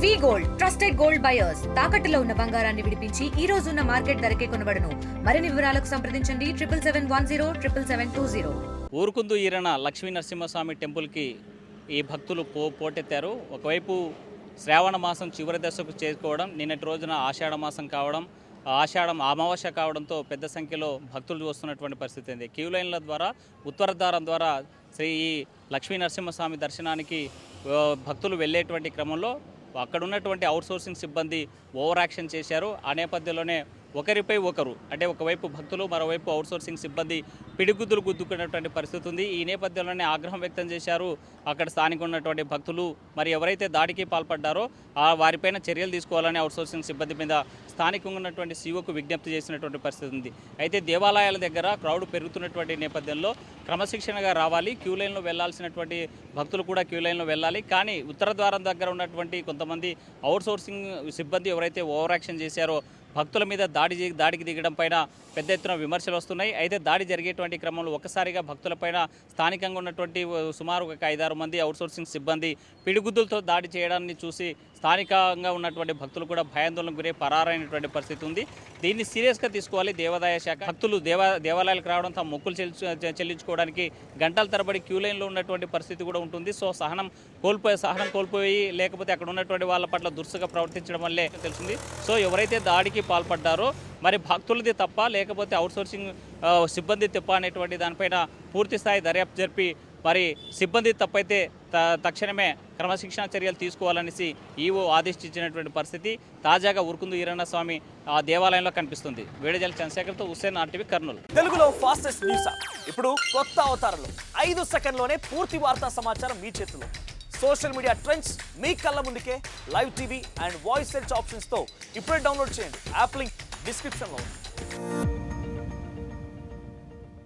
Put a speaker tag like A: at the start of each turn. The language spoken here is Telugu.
A: వి గోల్డ్ ట్రస్టెడ్ గోల్డ్ బయర్స్ తాకట్టులో ఉన్న బంగారాన్ని విడిపించి ఈ రోజు ఉన్న మార్కెట్ ధరకే కొనబడును. మరిన్ని వివరాలకు సంప్రదించండి 7771077720.
B: ఊరుకుందు ఈరణ లక్ష్మీ నరసింహస్వామి టెంపుల్కి ఈ భక్తులు పోటెత్తారు. ఒకవైపు శ్రావణ మాసం చివరి దశకు చేరుకోవడం, నిన్నటి రోజున ఆషాఢ మాసం కావడం, ఆషాఢం అమావాస్య కావడంతో పెద్ద సంఖ్యలో భక్తులు వస్తున్నటువంటి పరిస్థితి ఉంది. క్యూ లైన్ల ద్వారా ఉత్తర ద్వారం ద్వారా శ్రీ లక్ష్మీ నరసింహస్వామి దర్శనానికి భక్తులు వెళ్ళేటువంటి క్రమంలో అక్కడ ఉన్నటువంటి అవుట్సోర్సింగ్ సిబ్బంది ఓవర్ యాక్షన్ చేశారు. ఆ నేపథ్యంలోనే ఒకరిపై ఒకరు అంటే ఒకవైపు భక్తులు మరోవైపు అవుట్సోర్సింగ్ సిబ్బంది పిడిగుద్దులు గుద్దుకున్నటువంటి పరిస్థితి ఉంది. ఈ నేపథ్యంలోనే ఆగ్రహం వ్యక్తం చేశారు అక్కడ స్థానిక ఉన్నటువంటి భక్తులు. మరి ఎవరైతే దాడికి పాల్పడ్డారో వారిపైన చర్యలు తీసుకోవాలని అవుట్సోర్సింగ్ సిబ్బంది మీద స్థానికంగా ఉన్నటువంటి సీఓకు విజ్ఞప్తి చేసినటువంటి పరిస్థితి ఉంది. అయితే దేవాలయాల దగ్గర క్రౌడ్ పెరుగుతున్నటువంటి నేపథ్యంలో క్రమశిక్షణగా రావాలి, క్యూ లైన్లో వెళ్లాల్సినటువంటి భక్తులు కూడా క్యూ లైన్లో వెళ్ళాలి. కానీ ఉత్తర ద్వారం దగ్గర ఉన్నటువంటి కొంతమంది అవుట్సోర్సింగ్ సిబ్బంది ఎవరైతే ఓవర్ యాక్షన్ చేశారో భక్తుల మీద దాడికి దిగడం పైన పెద్ద ఎత్తున విమర్శలు వస్తున్నాయి. అయితే దాడి జరిగేటువంటి క్రమంలో ఒక్కసారిగా భక్తులపైన స్థానికంగా ఉన్నటువంటి సుమారు ఒక 5-6 మంది అవుట్సోర్సింగ్ సిబ్బంది పిడిగుద్దులతో దాడి చేయడాన్ని చూసి స్థానికంగా ఉన్నటువంటి భక్తులు కూడా భయాందోళనకు గురై పరారైనటువంటి పరిస్థితి ఉంది. దీన్ని సీరియస్గా తీసుకోవాలి దేవాదాయ శాఖ. భక్తులు దేవాలయాలకు రావడం, తమ మొక్కులు చెల్లించుకోవడానికి గంటల తరబడి క్యూ లైన్లో ఉన్నటువంటి పరిస్థితి కూడా ఉంటుంది. సో సహనం కోల్పోయి లేకపోతే అక్కడ ఉన్నటువంటి వాళ్ళ పట్ల దురుసుగా ప్రవర్తించడం వల్లే తెలిసింది. సో ఎవరైతే దాడికి పాల్పడ్డారో మరి భక్తులది తప్ప లేకపోతే అవుట్సోర్సింగ్ సిబ్బంది తప్ప అనేటువంటి దానిపైన పూర్తి స్థాయి దర్యాప్తు జరిపి మరి సిబ్బంది తప్పైతే తక్షణమే క్రమశిక్షణ చర్యలు తీసుకోవాలనేసి ఈవో ఆదేశించినటువంటి పరిస్థితి తాజాగా ఊరుకుందు ఈరన్న స్వామి ఆ దేవాలయంలో కనిపిస్తుంది. వేడజల చంద్రశేఖర్తో హుస్సేన్, RTV, కర్నూలు.
C: తెలుగులో ఫాస్టెస్ట్ న్యూస్ ఇప్పుడు కొత్త అవతారంలో 5 సెకండ్లోనే పూర్తి వార్తా సమాచారం మీ చేతిలో. సోషల్ మీడియా ట్రెండ్స్ మీ కళ్ళ ముందుకే live TV and voice search ఆప్షన్స్తో ఇప్పుడే డౌన్లోడ్ చేయండి. యాప్ లింక్ డిస్క్రిప్షన్లో ఉంది.